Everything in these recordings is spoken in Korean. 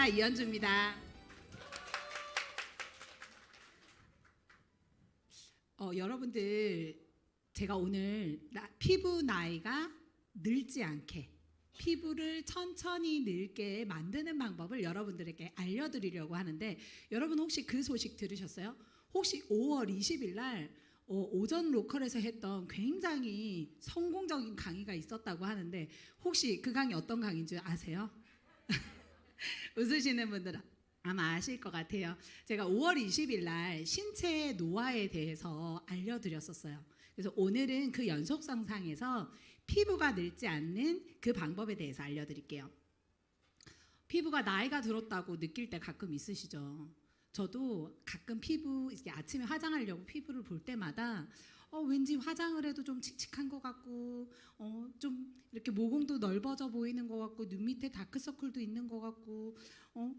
이현주입니다. 여러분들 제가 오늘 피부 나이가 늙지 않게 피부를 천천히 늙게 만드는 방법을 여러분들에게 알려드리려고 하는데, 여러분 혹시 그 소식 들으셨어요? 혹시 5월 20일 날 오전 로컬에서 했던 굉장히 성공적인 강의가 있었다고 하는데, 혹시 그 강의 어떤 강의인 줄 아세요? 웃으시는 분들은 아마 아실 것 같아요. 제가 5월 20일 날 신체 노화에 대해서 알려드렸었어요. 그래서 오늘은 그 연속성상에서 피부가 늙지 않는 그 방법에 대해서 알려드릴게요. 피부가 나이가 들었다고 느낄 때 가끔 있으시죠? 저도 가끔 피부, 이렇게 아침에 화장하려고 피부를 볼 때마다 왠지 화장을 해도 좀 칙칙한 것 같고, 좀 이렇게 모공도 넓어져 보이는 것 같고, 눈 밑에 다크서클도 있는 것 같고,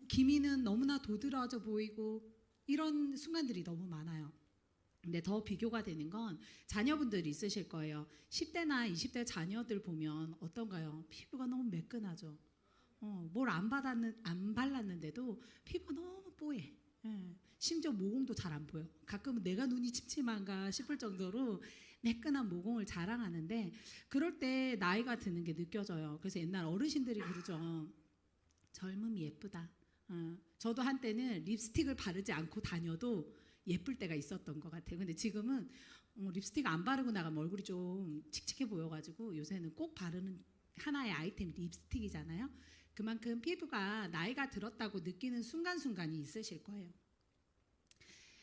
기미는 너무나 도드라져 보이고, 이런 순간들이 너무 많아요. 근데 더 비교가 되는 건 자녀분들이 있으실 거예요. 10대나 20대 자녀들 보면 어떤가요? 피부가 너무 매끈하죠. 뭘 안 발랐는데도 피부가 너무 뽀얘. 예. 심지어 모공도 잘 안 보여. 가끔은 내가 눈이 침침한가 싶을 정도로 매끈한 모공을 자랑하는데, 그럴 때 나이가 드는 게 느껴져요. 그래서 옛날 어르신들이 그러죠. 젊음이 예쁘다. 저도 한때는 립스틱을 바르지 않고 다녀도 예쁠 때가 있었던 것 같아요. 근데 지금은 립스틱 안 바르고 나가면 얼굴이 좀 칙칙해 보여가지고 요새는 꼭 바르는 하나의 아이템이 립스틱이잖아요. 그만큼 피부가 나이가 들었다고 느끼는 순간순간이 있으실 거예요.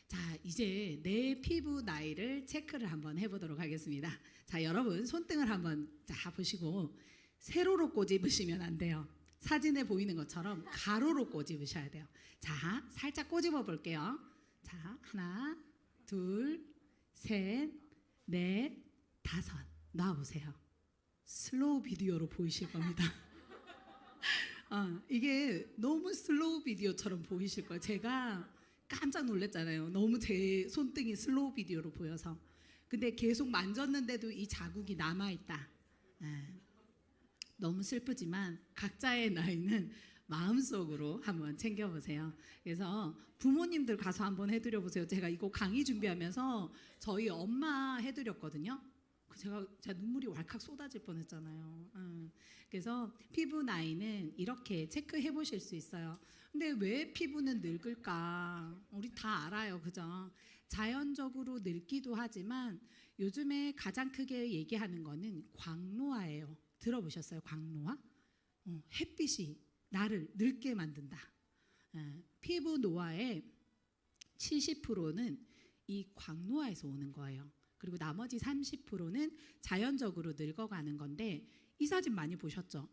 자, 이제 내 피부 나이를 체크를 한번 해보도록 하겠습니다. 자, 여러분 손등을 한번 보시고 세로로 꼬집으시면 안 돼요. 사진에 보이는 것처럼 가로로 꼬집으셔야 돼요. 자, 살짝 꼬집어 볼게요. 자, 하나, 둘, 셋, 넷, 다섯. 놔보세요. 슬로우 비디오로 보이실 겁니다. 이게 너무 슬로우 비디오처럼 보이실 거예요. 제가 깜짝 놀랐잖아요. 너무 제 손등이 슬로우 비디오로 보여서. 근데 계속 만졌는데도 이 자국이 남아있다. 너무 슬프지만 각자의 나이는 마음속으로 한번 챙겨보세요. 그래서 부모님들 가서 한번 해드려 보세요. 제가 이거 강의 준비하면서 저희 엄마 해드렸거든요. 제가 눈물이 왈칵 쏟아질 뻔했잖아요. 그래서 피부 나이는 이렇게 체크해 보실 수 있어요. 근데 왜 피부는 늙을까? 우리 다 알아요, 그죠? 자연적으로 늙기도 하지만 요즘에 가장 크게 얘기하는 거는 광노화예요. 들어보셨어요? 광노화? 햇빛이 나를 늙게 만든다. 피부 노화의 70%는 이 광노화에서 오는 거예요. 그리고 나머지 30%는 자연적으로 늙어가는 건데, 이 사진 많이 보셨죠?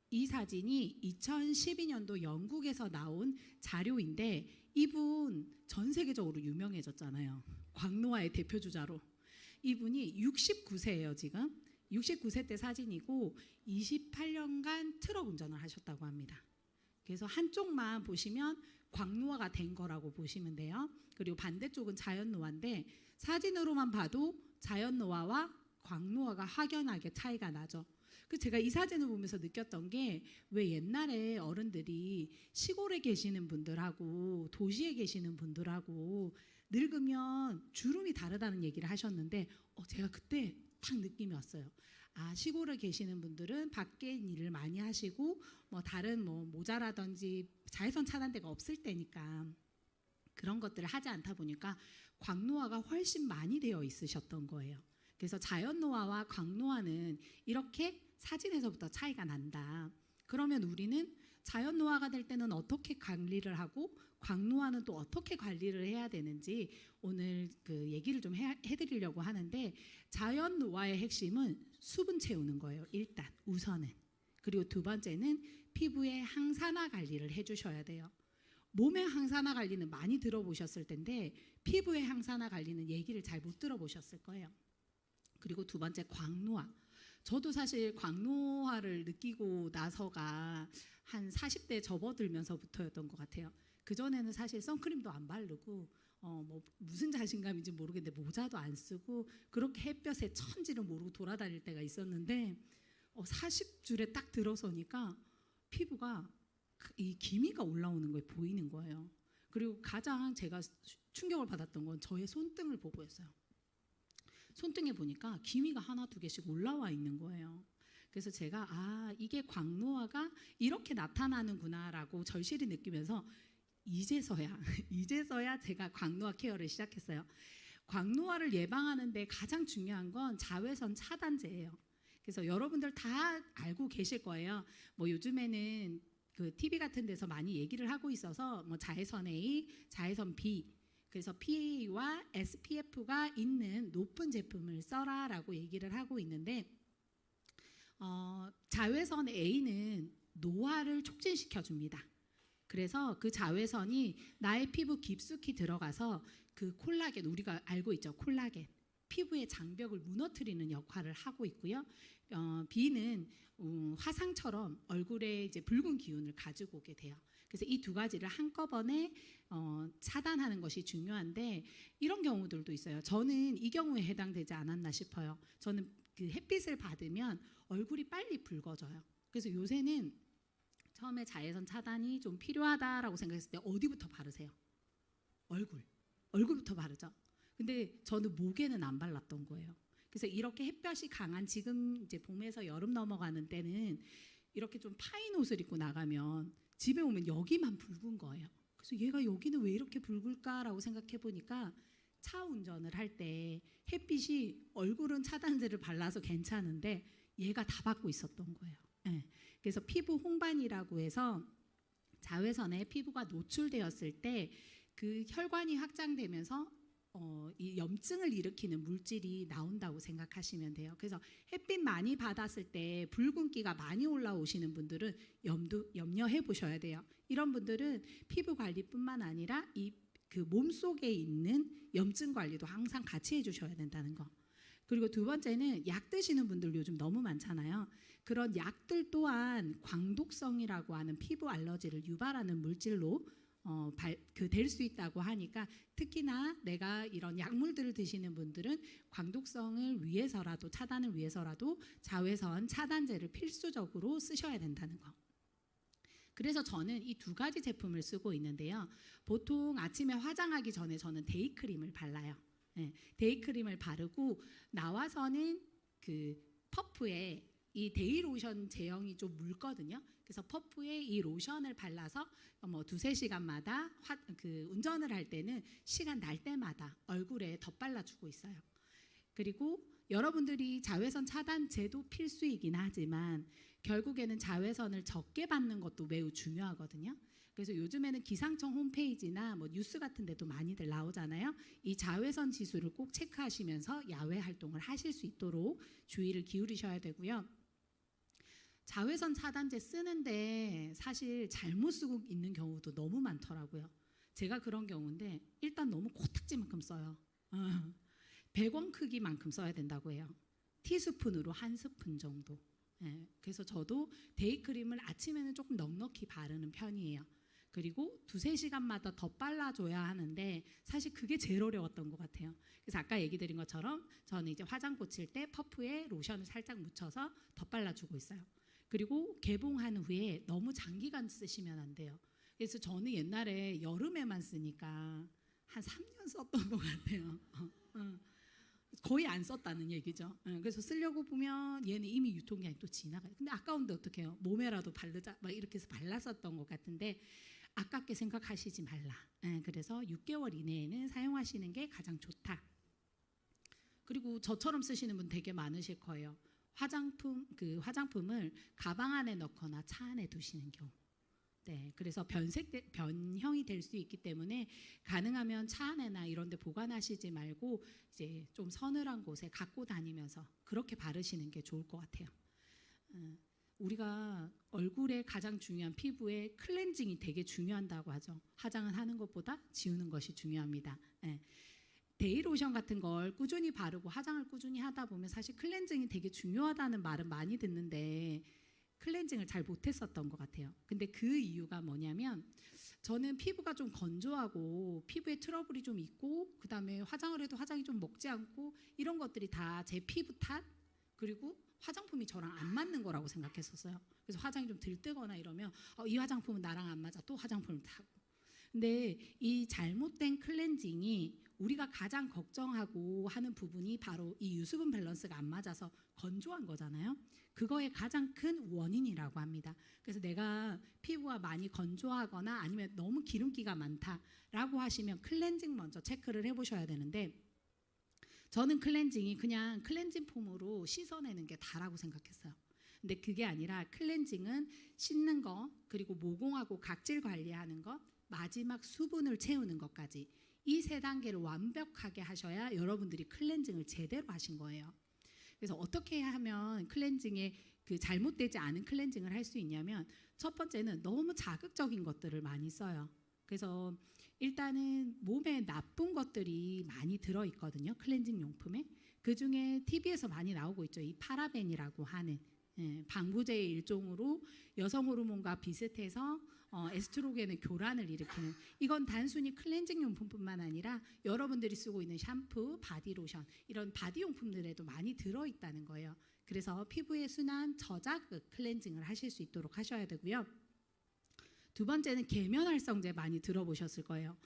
이 사진이 2012년도 영국에서 나온 자료인데, 이분 전 세계적으로 유명해졌잖아요. 광노화의 대표주자로. 이분이 69세예요 지금. 69세 때 사진이고 28년간 트럭 운전을 하셨다고 합니다. 그래서 한쪽만 보시면 광노화가 된 거라고 보시면 돼요. 그리고 반대쪽은 자연노화인데, 사진으로만 봐도 자연노화와 광노화가 확연하게 차이가 나죠. 그래서 제가 이 사진을 보면서 느꼈던 게, 왜 옛날에 어른들이 시골에 계시는 분들하고 도시에 계시는 분들하고 늙으면 주름이 다르다는 얘기를 하셨는데, 제가 그때 딱 느낌이 왔어요. 시골에 계시는 분들은 밖에 일을 많이 하시고 다른 모자라든지 자외선 차단대가 없을 때니까 그런 것들을 하지 않다 보니까 광노화가 훨씬 많이 되어 있으셨던 거예요. 그래서 자연노화와 광노화는 이렇게 사진에서부터 차이가 난다. 그러면 우리는 자연노화가 될 때는 어떻게 관리를 하고 광노화는 또 어떻게 관리를 해야 되는지 오늘 그 얘기를 좀 해드리려고 하는데, 자연노화의 핵심은 수분 채우는 거예요. 일단 우선은. 그리고 두 번째는 피부의 항산화 관리를 해주셔야 돼요. 몸의 항산화 관리는 많이 들어보셨을 텐데 피부의 항산화 관리는 얘기를 잘 못 들어보셨을 거예요. 그리고 두 번째 광노화. 저도 사실 광노화를 느끼고 나서가 한 40대 접어들면서부터였던 것 같아요. 그전에는 사실 선크림도 안 바르고 무슨 자신감인지 모르겠는데 모자도 안 쓰고 그렇게 햇볕에 천지를 모르고 돌아다닐 때가 있었는데 40줄에 딱 들어서니까 피부가 이 기미가 올라오는 거에 보이는 거예요. 그리고 가장 제가 충격을 받았던 건 저의 손등을 보고였어요. 손등에 보니까 기미가 하나 두 개씩 올라와 있는 거예요. 그래서 제가 이게 광노화가 이렇게 나타나는구나라고 절실히 느끼면서 이제서야 제가 광노화 케어를 시작했어요. 광노화를 예방하는 데 가장 중요한 건 자외선 차단제예요. 그래서 여러분들 다 알고 계실 거예요. 뭐 요즘에는 그 TV 같은 데서 많이 얘기를 하고 있어서 뭐 자외선 A, 자외선 B, 그래서 PA와 SPF가 있는 높은 제품을 써라라고 얘기를 하고 있는데 자외선 A는 노화를 촉진시켜 줍니다. 그래서 그 자외선이 나의 피부 깊숙이 들어가서 그 콜라겐, 우리가 알고 있죠, 콜라겐, 피부의 장벽을 무너뜨리는 역할을 하고 있고요. B는 화상처럼 얼굴에 이제 붉은 기운을 가지고 오게 돼요. 그래서 이 두 가지를 한꺼번에 차단하는 것이 중요한데 이런 경우들도 있어요. 저는 이 경우에 해당되지 않았나 싶어요. 저는 그 햇빛을 받으면 얼굴이 빨리 붉어져요. 그래서 요새는 처음에 자외선 차단이 좀 필요하다라고 생각했을 때 어디부터 바르세요? 얼굴부터 바르죠. 근데 저는 목에는 안 발랐던 거예요. 그래서 이렇게 햇볕이 강한 지금 이제 봄에서 여름 넘어가는 때는 이렇게 좀 파인 옷을 입고 나가면 집에 오면 여기만 붉은 거예요. 그래서 얘가 여기는 왜 이렇게 붉을까라고 생각해 보니까 차 운전을 할 때 햇빛이 얼굴은 차단제를 발라서 괜찮은데 얘가 다 받고 있었던 거예요. 네. 그래서 피부 홍반이라고 해서 자외선에 피부가 노출되었을 때 그 혈관이 확장되면서 이 염증을 일으키는 물질이 나온다고 생각하시면 돼요. 그래서 햇빛 많이 받았을 때 붉은기가 많이 올라오시는 분들은 염려해 보셔야 돼요. 이런 분들은 피부 관리뿐만 아니라 그 몸속에 있는 염증 관리도 항상 같이 해주셔야 된다는 거. 그리고 두 번째는 약 드시는 분들 요즘 너무 많잖아요. 그런 약들 또한 광독성이라고 하는 피부 알러지를 유발하는 물질로 될 수 있다고 하니까 특히나 내가 이런 약물들을 드시는 분들은 광독성을 위해서라도 차단을 위해서라도 자외선 차단제를 필수적으로 쓰셔야 된다는 거. 그래서 저는 이 두 가지 제품을 쓰고 있는데요. 보통 아침에 화장하기 전에 저는 데이크림을 발라요. 네, 데이크림을 바르고 나와서는 그 퍼프에 이 데이로션 제형이 좀 묽거든요. 그래서 퍼프에 이 로션을 발라서 뭐 2~3시간마다 운전을 할 때는 시간 날 때마다 얼굴에 덧발라주고 있어요. 그리고 여러분들이 자외선 차단제도 필수이긴 하지만 결국에는 자외선을 적게 받는 것도 매우 중요하거든요. 그래서 요즘에는 기상청 홈페이지나 뭐 뉴스 같은 데도 많이들 나오잖아요. 이 자외선 지수를 꼭 체크하시면서 야외 활동을 하실 수 있도록 주의를 기울이셔야 되고요. 자외선 차단제 쓰는데 사실 잘못 쓰고 있는 경우도 너무 많더라고요. 제가 그런 경우인데 일단 너무 코딱지만큼 써요. 100원 크기만큼 써야 된다고 해요. 티스푼으로 1스푼 정도. 네, 그래서 저도 데이크림을 아침에는 조금 넉넉히 바르는 편이에요. 그리고 2~3시간마다 더 발라줘야 하는데 사실 그게 제일 어려웠던 것 같아요. 그래서 아까 얘기 드린 것처럼 저는 이제 화장 고칠 때 퍼프에 로션을 살짝 묻혀서 더 발라주고 있어요. 그리고 개봉한 후에 너무 장기간 쓰시면 안 돼요. 그래서 저는 옛날에 여름에만 쓰니까 한 3년 썼던 것 같아요. 거의 안 썼다는 얘기죠. 그래서 쓰려고 보면 얘는 이미 유통기한이 또 지나가요. 근데 아까운데 어떡해요? 몸에라도 바르자 막 이렇게 해서 발랐었던 것 같은데 아깝게 생각하시지 말라. 그래서 6개월 이내에는 사용하시는 게 가장 좋다. 그리고 저처럼 쓰시는 분 되게 많으실 거예요. 화장품을 가방 안에 넣거나 차 안에 두시는 경우. 네, 그래서 변형이 될 수 있기 때문에 가능하면 차 안에나 이런 데 보관하시지 말고 이제 좀 서늘한 곳에 갖고 다니면서 그렇게 바르시는 게 좋을 것 같아요. 우리가 얼굴에 가장 중요한 피부의 클렌징이 되게 중요하다고 하죠. 화장을 하는 것보다 지우는 것이 중요합니다. 네. 데이로션 같은 걸 꾸준히 바르고 화장을 꾸준히 하다 보면 사실 클렌징이 되게 중요하다는 말은 많이 듣는데 클렌징을 잘 못했었던 것 같아요. 근데 그 이유가 뭐냐면 저는 피부가 좀 건조하고 피부에 트러블이 좀 있고 그다음에 화장을 해도 화장이 좀 먹지 않고 이런 것들이 다 제 피부 탓 그리고 화장품이 저랑 안 맞는 거라고 생각했었어요. 그래서 화장이 좀 들뜨거나 이러면 이 화장품은 나랑 안 맞아. 또 화장품을 사고. 근데 이 잘못된 클렌징이 우리가 가장 걱정하고 하는 부분이 바로 이 유수분 밸런스가 안 맞아서 건조한 거잖아요. 그거의 가장 큰 원인이라고 합니다. 그래서 내가 피부가 많이 건조하거나 아니면 너무 기름기가 많다라고 하시면 클렌징 먼저 체크를 해보셔야 되는데, 저는 클렌징이 그냥 클렌징 폼으로 씻어내는 게 다라고 생각했어요. 근데 그게 아니라 클렌징은 씻는 거, 그리고 모공하고 각질 관리하는 것, 마지막 수분을 채우는 것까지 이 세 단계를 완벽하게 하셔야 여러분들이 클렌징을 제대로 하신 거예요. 그래서 어떻게 하면 클렌징에 그 잘못되지 않은 클렌징을 할 수 있냐면, 첫 번째는 너무 자극적인 것들을 많이 써요. 그래서 일단은 몸에 나쁜 것들이 많이 들어있거든요. 클렌징 용품에. 그중에 TV에서 많이 나오고 있죠. 이 파라벤이라고 하는 방부제의 일종으로 여성 호르몬과 비슷해서 에스트로겐의 교란을 일으키는, 이건 단순히 클렌징 용품뿐만 아니라 여러분들이 쓰고 있는 샴푸, 바디로션 이런 바디용품들에도 많이 들어있다는 거예요. 그래서 피부의 순한 저자극 클렌징을 하실 수 있도록 하셔야 되고요. 두 번째는 계면활성제 많이 들어보셨을 거예요.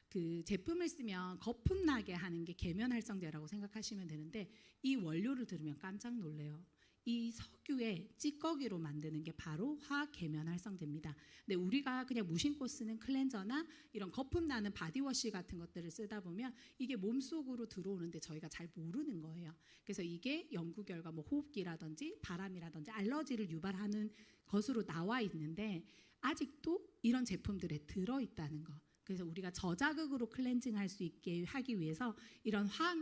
그 제품을 쓰면 거품 나게 하는 게 계면활성제라고 생각하시면 되는데, 이 원료를 들으면 깜짝 놀래요. 이 석유에 찌꺼기로 만드는 게 바로 화학 계면활성제입니다. 근데 우리가 그냥 무심코 쓰는 클렌저나 이런 거품 나는 바디워시 같은 것들을 쓰다 보면 이게 몸속으로 들어오는데 저희가 잘 모르는 거예요. 그래서 이게 연구 결과 뭐 호흡기라든지 바람이라든지 알러지를 유발하는 것으로 나와 있는데, 아직도 이런 제품들에 들어있다는 거. 그래서 우리가 저자극으로 클렌징할 수 있게 하기 위해서 이런 화학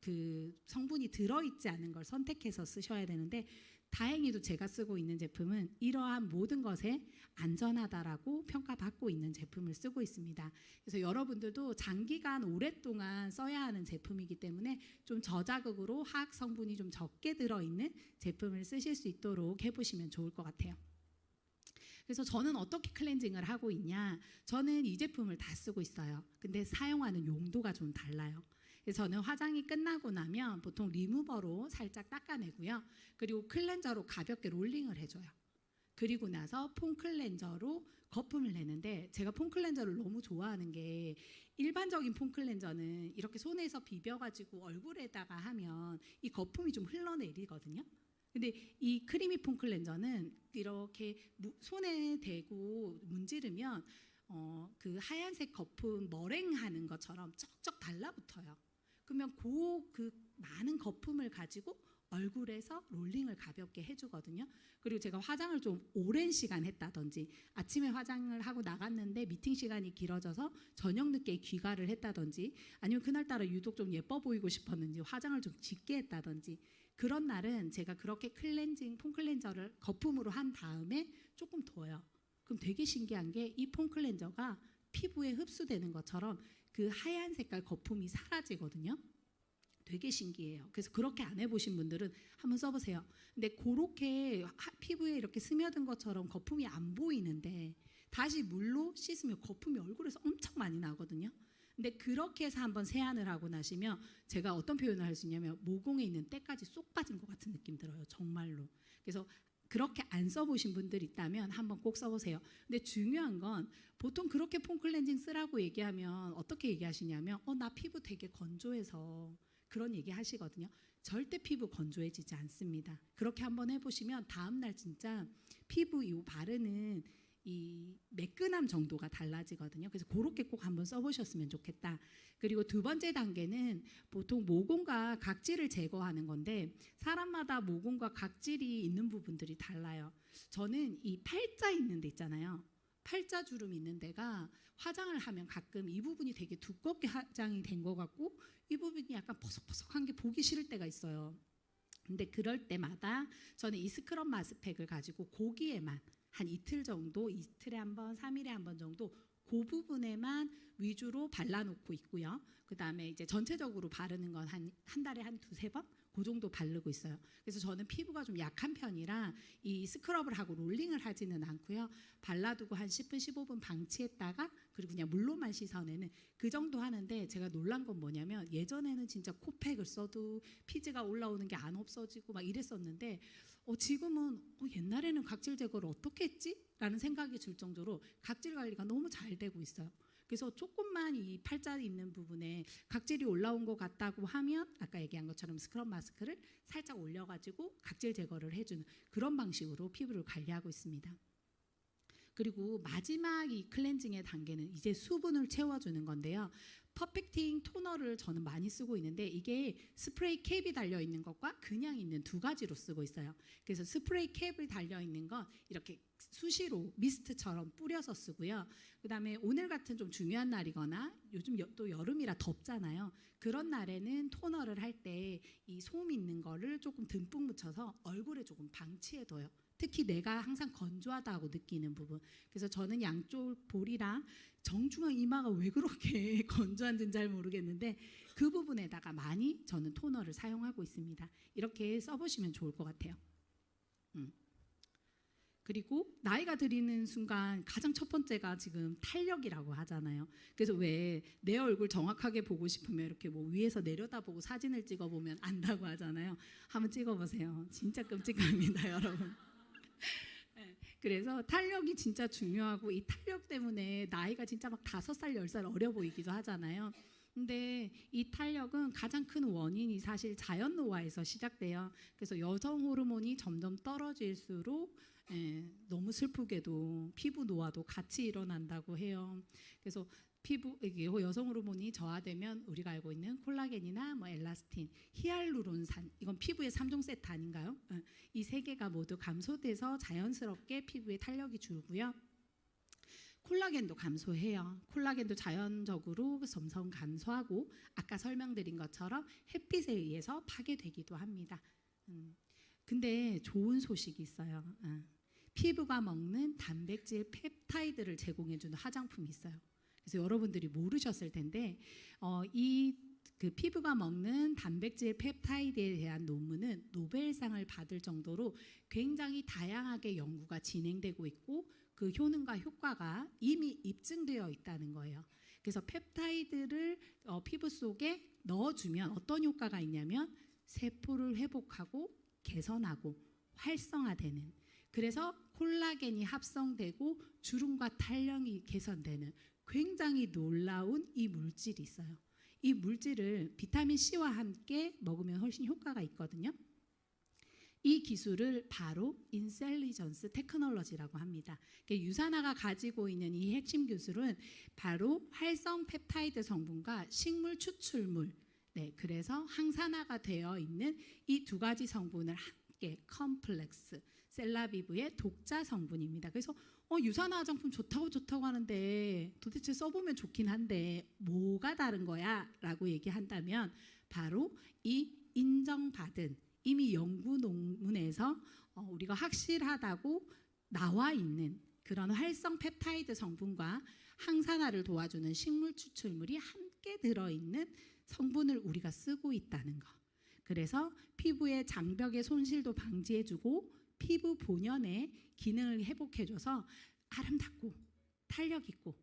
그 성분이 들어있지 않은 걸 선택해서 쓰셔야 되는데, 다행히도 제가 쓰고 있는 제품은 이러한 모든 것에 안전하다라고 평가받고 있는 제품을 쓰고 있습니다. 그래서 여러분들도 장기간 오랫동안 써야 하는 제품이기 때문에 좀 저자극으로 화학 성분이 좀 적게 들어있는 제품을 쓰실 수 있도록 해보시면 좋을 것 같아요. 그래서 저는 어떻게 클렌징을 하고 있냐, 저는 이 제품을 다 쓰고 있어요. 근데 사용하는 용도가 좀 달라요. 그래서 저는 화장이 끝나고 나면 보통 리무버로 살짝 닦아내고요. 그리고 클렌저로 가볍게 롤링을 해줘요. 그리고 나서 폼 클렌저로 거품을 내는데, 제가 폼 클렌저를 너무 좋아하는 게, 일반적인 폼 클렌저는 이렇게 손에서 비벼가지고 얼굴에다가 하면 이 거품이 좀 흘러내리거든요. 근데 이 크리미 폼 클렌저는 이렇게 손에 대고 문지르면 그 하얀색 거품 머랭하는 것처럼 쩍쩍 달라붙어요. 그러면 그 많은 거품을 가지고 얼굴에서 롤링을 가볍게 해주거든요. 그리고 제가 화장을 좀 오랜 시간 했다든지, 아침에 화장을 하고 나갔는데 미팅 시간이 길어져서 저녁 늦게 귀가를 했다든지, 아니면 그날따라 유독 좀 예뻐 보이고 싶었는지 화장을 좀 짙게 했다든지, 그런 날은 제가 그렇게 폼 클렌저를 거품으로 한 다음에 조금 둬요. 그럼 되게 신기한 게, 이 폼 클렌저가 피부에 흡수되는 것처럼 그 하얀 색깔 거품이 사라지거든요. 되게 신기해요. 그래서 그렇게 안 해보신 분들은 한번 써보세요. 근데 그렇게 피부에 이렇게 스며든 것처럼 거품이 안 보이는데, 다시 물로 씻으면 거품이 얼굴에서 엄청 많이 나거든요. 근데 그렇게 해서 한번 세안을 하고 나시면 제가 어떤 표현을 할 수 있냐면, 모공에 있는 때까지 쏙 빠진 것 같은 느낌 들어요. 정말로. 그래서 그렇게 안 써보신 분들 있다면 한번 꼭 써보세요. 근데 중요한 건, 보통 그렇게 폼 클렌징 쓰라고 얘기하면 어떻게 얘기하시냐면, 나 피부 되게 건조해서 그런 얘기 하시거든요. 절대 피부 건조해지지 않습니다. 그렇게 한번 해보시면 다음날 진짜 피부 이 바르는 이 매끈함 정도가 달라지거든요. 그래서 그렇게 꼭 한번 써보셨으면 좋겠다. 그리고 두 번째 단계는 보통 모공과 각질을 제거하는 건데, 사람마다 모공과 각질이 있는 부분들이 달라요. 저는 이 팔자 있는 데 있잖아요. 팔자 주름 있는 데가 화장을 하면 가끔 이 부분이 되게 두껍게 화장이 된 것 같고, 이 부분이 약간 버석버석한 게 보기 싫을 때가 있어요. 근데 그럴 때마다 저는 이 스크럽 마스팩을 가지고 거기에만 한 이틀 정도, 이틀에 한 번, 3일에 한 번 정도 그 부분에만 위주로 발라놓고 있고요. 그 다음에 이제 전체적으로 바르는 건 한 달에 한 두세 번? 그 정도 바르고 있어요. 그래서 저는 피부가 좀 약한 편이라 이 스크럽을 하고 롤링을 하지는 않고요. 발라두고 한 10분, 15분 방치했다가 그리고 그냥 물로만 씻어내는 그 정도 하는데, 제가 놀란 건 뭐냐면 예전에는 진짜 코팩을 써도 피지가 올라오는 게 안 없어지고 막 이랬었는데 지금은 옛날에는 각질 제거를 어떻게 했지? 라는 생각이 들 정도로 각질 관리가 너무 잘 되고 있어요. 그래서 조금만 이 팔자 있는 부분에 각질이 올라온 것 같다고 하면 아까 얘기한 것처럼 스크럽 마스크를 살짝 올려가지고 각질 제거를 해주는 그런 방식으로 피부를 관리하고 있습니다. 그리고 마지막 이 클렌징의 단계는 이제 수분을 채워주는 건데요. 퍼펙팅 토너를 저는 많이 쓰고 있는데 이게 스프레이 캡이 달려있는 것과 그냥 있는 두 가지로 쓰고 있어요. 그래서 스프레이 캡이 달려있는 건 이렇게 수시로 미스트처럼 뿌려서 쓰고요. 그 다음에 오늘 같은 좀 중요한 날이거나 요즘 또 여름이라 덥잖아요. 그런 날에는 토너를 할 때 이 솜 있는 거를 조금 듬뿍 묻혀서 얼굴에 조금 방치해둬요. 특히 내가 항상 건조하다고 느끼는 부분. 그래서 저는 양쪽 볼이랑 정중앙 이마가 왜 그렇게 건조한지는 잘 모르겠는데 그 부분에다가 많이 저는 토너를 사용하고 있습니다. 이렇게 써보시면 좋을 것 같아요. 그리고 나이가 들이는 순간 가장 첫 번째가 지금 탄력이라고 하잖아요. 그래서 왜 내 얼굴 정확하게 보고 싶으면 이렇게 뭐 위에서 내려다보고 사진을 찍어보면 안다고 하잖아요. 한번 찍어보세요. 진짜 끔찍합니다, 여러분. 그래서 탄력이 진짜 중요하고 이 탄력 때문에 나이가 진짜 막 5살, 10살 어려 보이기도 하잖아요. 근데 이 탄력은 가장 큰 원인이 사실 자연 노화에서 시작돼요. 그래서 여성 호르몬이 점점 떨어질수록 너무 슬프게도 피부 노화도 같이 일어난다고 해요. 그래서 여성 호르몬이 저하되면 우리가 알고 있는 콜라겐이나 뭐 엘라스틴, 히알루론산, 이건 피부의 3종 세트 아닌가요? 이 세 개가 모두 감소돼서 자연스럽게 피부에 탄력이 줄고요. 콜라겐도 감소해요. 콜라겐도 자연적으로 점점 감소하고 아까 설명드린 것처럼 햇빛에 의해서 파괴되기도 합니다. 근데 좋은 소식이 있어요. 피부가 먹는 단백질 펩타이드를 제공해주는 화장품이 있어요. 그래서 여러분들이 모르셨을 텐데 그 피부가 먹는 단백질 펩타이드에 대한 논문은 노벨상을 받을 정도로 굉장히 다양하게 연구가 진행되고 있고 그 효능과 효과가 이미 입증되어 있다는 거예요. 그래서 펩타이드를 피부 속에 넣어주면 어떤 효과가 있냐면 세포를 회복하고 개선하고 활성화되는, 그래서 콜라겐이 합성되고 주름과 탄력이 개선되는 굉장히 놀라운 이 물질이 있어요. 이 물질을 비타민 C와 함께 먹으면 훨씬 효과가 있거든요. 이 기술을 바로 인셀리전스 테크놀로지라고 합니다. 유산화가 가지고 있는 이 핵심 기술은 바로 활성 펩타이드 성분과 식물 추출물, 그래서 항산화가 되어 있는 이 두 가지 성분을 함께 컴플렉스, 셀라비브의 독자 성분입니다. 그래서 유산화 화장품 좋다고 하는데 도대체 써보면 좋긴 한데 뭐가 다른 거야? 라고 얘기한다면 바로 이 인정받은 이미 연구 논문에서 우리가 확실하다고 나와 있는 그런 활성 펩타이드 성분과 항산화를 도와주는 식물 추출물이 함께 들어있는 성분을 우리가 쓰고 있다는 거. 그래서 피부의 장벽의 손실도 방지해주고 피부 본연의 기능을 회복해줘서 아름답고 탄력 있고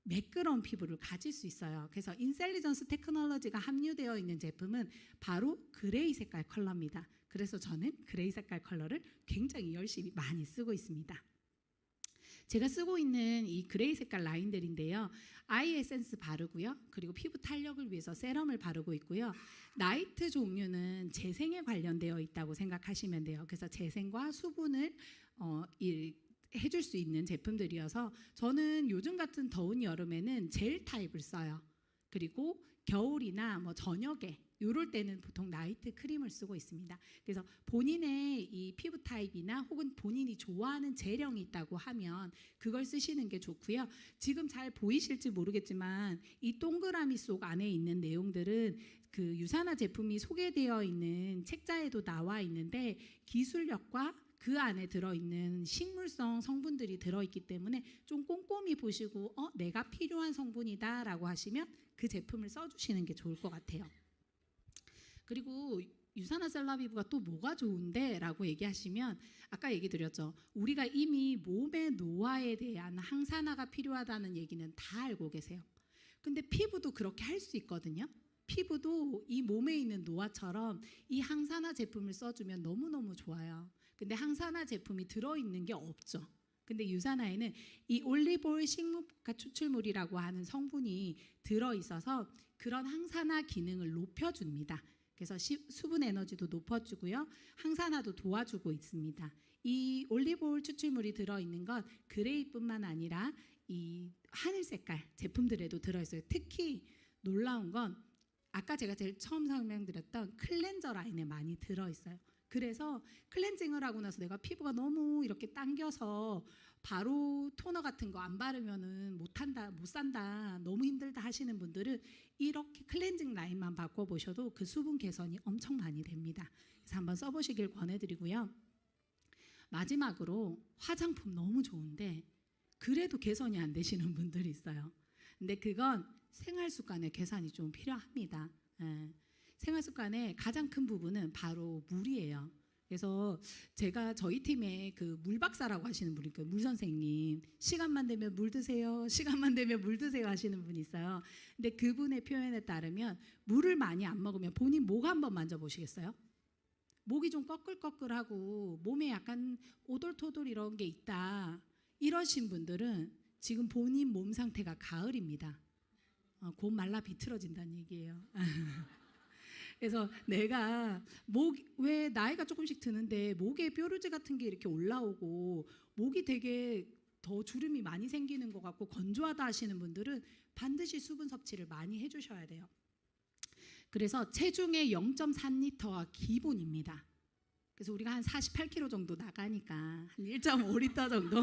매끄러운 피부를 가질 수 있어요. 그래서 인셀리전스 테크놀로지가 함유되어 있는 제품은 바로 그레이 색깔 컬러입니다. 그래서 저는 그레이 색깔 컬러를 굉장히 열심히 많이 쓰고 있습니다. 제가 쓰고 있는 이 그레이 색깔 라인들인데요. 아이 에센스 바르고요. 그리고 피부 탄력을 위해서 세럼을 바르고 있고요. 나이트 종류는 재생에 관련되어 있다고 생각하시면 돼요. 그래서 재생과 수분을 해줄 수 있는 제품들이어서 저는 요즘 같은 더운 여름에는 젤 타입을 써요. 그리고 겨울이나 뭐 저녁에 이럴 때는 보통 나이트 크림을 쓰고 있습니다. 그래서 본인의 이 피부 타입이나 혹은 본인이 좋아하는 젤형이 있다고 하면 그걸 쓰시는 게 좋고요. 지금 잘 보이실지 모르겠지만 이 동그라미 속 안에 있는 내용들은 그 유산화 제품이 소개되어 있는 책자에도 나와 있는데 기술력과 그 안에 들어있는 식물성 성분들이 들어있기 때문에 좀 꼼꼼히 보시고 내가 필요한 성분이다 라고 하시면 그 제품을 써주시는 게 좋을 것 같아요. 그리고 유산화 셀라비브가 또 뭐가 좋은데? 라고 얘기하시면 아까 얘기 드렸죠. 우리가 이미 몸의 노화에 대한 항산화가 필요하다는 얘기는 다 알고 계세요. 근데 피부도 그렇게 할 수 있거든요. 피부도 이 몸에 있는 노화처럼 이 항산화 제품을 써주면 너무너무 좋아요. 근데 항산화 제품이 들어있는 게 없죠. 근데 유산화에는 이 올리브오일 식물가 추출물이라고 하는 성분이 들어있어서 그런 항산화 기능을 높여줍니다. 그래서 수분 에너지도 높아주고요. 항산화도 도와주고 있습니다. 이 올리브오일 추출물이 들어있는 건 그레이뿐만 아니라 이 하늘 색깔 제품들에도 들어있어요. 특히 놀라운 건 아까 제가 제일 처음 설명드렸던 클렌저 라인에 많이 들어있어요. 그래서 클렌징을 하고 나서 내가 피부가 너무 이렇게 당겨서 바로 토너 같은 거 안 바르면은 못 산다, 너무 힘들다 하시는 분들은 이렇게 클렌징 라인만 바꿔보셔도 그 수분 개선이 엄청 많이 됩니다. 그래서 한번 써보시길 권해드리고요. 마지막으로 화장품 너무 좋은데 그래도 개선이 안 되시는 분들이 있어요. 근데 그건 생활 습관의 개선이 좀 필요합니다. 생활 습관의 가장 큰 부분은 바로 물이에요. 그래서 제가 저희 팀에 그 물박사라고 하시는 분이 있어요. 물 선생님. 시간만 되면 물 드세요. 시간만 되면 물 드세요 하시는 분이 있어요. 근데 그분의 표현에 따르면 물을 많이 안 먹으면 본인 목 한번 만져보시겠어요? 목이 좀 꺼끌꺼끌하고 몸에 약간 오돌토돌 이런 게 있다. 이러신 분들은 지금 본인 몸 상태가 가을입니다. 곧 말라 비틀어진다는 얘기예요. 그래서 내가 왜 나이가 조금씩 드는데 목에 뾰루지 같은 게 이렇게 올라오고 목이 되게 더 주름이 많이 생기는 것 같고 건조하다 하시는 분들은 반드시 수분 섭취를 많이 해주셔야 돼요. 그래서 체중의 0.3리터가 기본입니다. 그래서 우리가 한 48kg 정도 나가니까 한 1.5리터 정도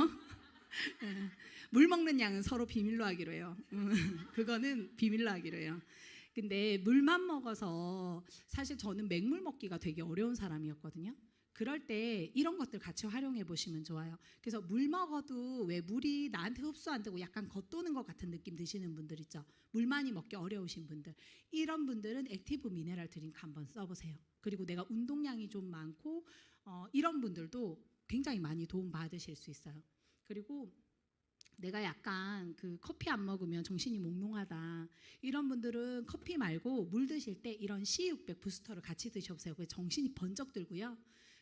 물 먹는 양은 서로 비밀로 하기로 해요. 그거는 비밀로 하기로 해요. 근데 물만 먹어서 사실 저는 맹물 먹기가 되게 어려운 사람이었거든요. 그럴 때 이런 것들 같이 활용해 보시면 좋아요. 그래서 물 먹어도 왜 물이 나한테 흡수 안 되고 약간 겉도는 것 같은 느낌 드시는 분들 있죠. 물 많이 먹기 어려우신 분들. 이런 분들은 액티브 미네랄 드링크 한번 써보세요. 그리고 내가 운동량이 좀 많고 이런 분들도 굉장히 많이 도움 받으실 수 있어요. 그리고 내가 약간 그 커피 안 먹으면 정신이 몽롱하다 이런 분들은 커피 말고 물 드실 때 이런 C600 부스터를 같이 드셔보세요. 그래서 정신이 번쩍 들고요.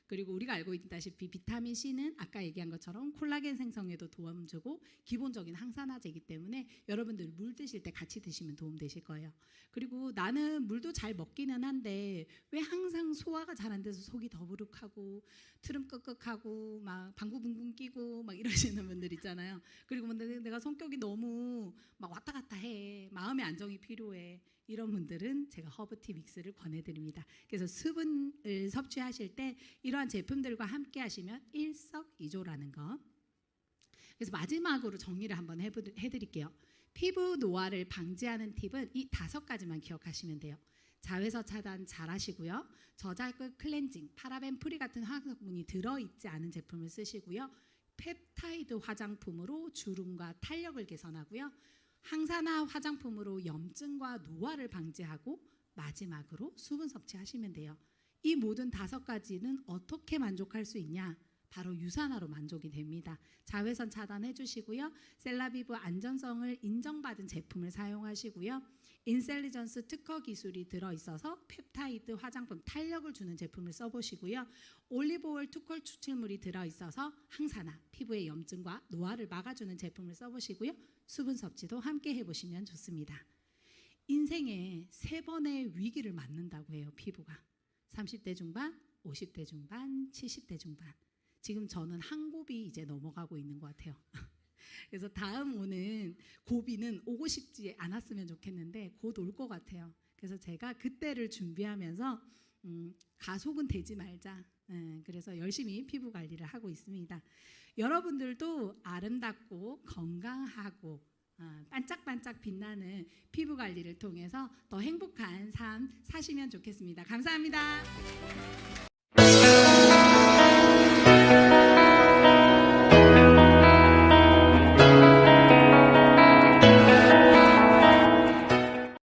그리고 우리가 알고 있다시피 비타민 C는 아까 얘기한 것처럼 콜라겐 생성에도 도움 주고 기본적인 항산화제이기 때문에 여러분들 물 드실 때 같이 드시면 도움 되실 거예요. 그리고 나는 물도 잘 먹기는 한데 왜 항상 소화가 잘 안 돼서 속이 더부룩하고 트름 끄끄하고 막 방구 붕붕 끼고 막 이러시는 분들 있잖아요. 그리고 내가 성격이 너무 막 왔다 갔다 해. 마음의 안정이 필요해. 이런 분들은 제가 허브티 믹스를 권해드립니다. 그래서 수분을 섭취하실 때 이러한 제품들과 함께 하시면 일석이조라는 거. 그래서 마지막으로 정리를 한번 해드릴게요. 피부 노화를 방지하는 팁은 이 5가지만 기억하시면 돼요. 자외선 차단 잘 하시고요. 저자극 클렌징, 파라벤 프리 같은 화학성분이 들어있지 않은 제품을 쓰시고요. 펩타이드 화장품으로 주름과 탄력을 개선하고요. 항산화 화장품으로 염증과 노화를 방지하고 마지막으로 수분 섭취하시면 돼요. 이 모든 5가지는 어떻게 만족할 수 있냐? 바로 유산화로 만족이 됩니다. 자외선 차단해 주시고요. 셀라비브 안전성을 인정받은 제품을 사용하시고요. 인셀리전스 특허 기술이 들어있어서 펩타이드 화장품 탄력을 주는 제품을 써보시고요. 올리브오일 투콜 추출물이 들어있어서 항산화, 피부의 염증과 노화를 막아주는 제품을 써보시고요. 수분 섭취도 함께 해보시면 좋습니다. 인생에 3번의 위기를 맞는다고 해요. 피부가 30대 중반, 50대 중반, 70대 중반. 지금 저는 한 고비 이제 넘어가고 있는 것 같아요. 그래서 다음 오는 고비는 오고 싶지 않았으면 좋겠는데 곧 올 것 같아요. 그래서 제가 그때를 준비하면서 가속은 되지 말자. 그래서 열심히 피부 관리를 하고 있습니다. 여러분들도 아름답고 건강하고 반짝반짝 빛나는 피부 관리를 통해서 더 행복한 삶 사시면 좋겠습니다. 감사합니다.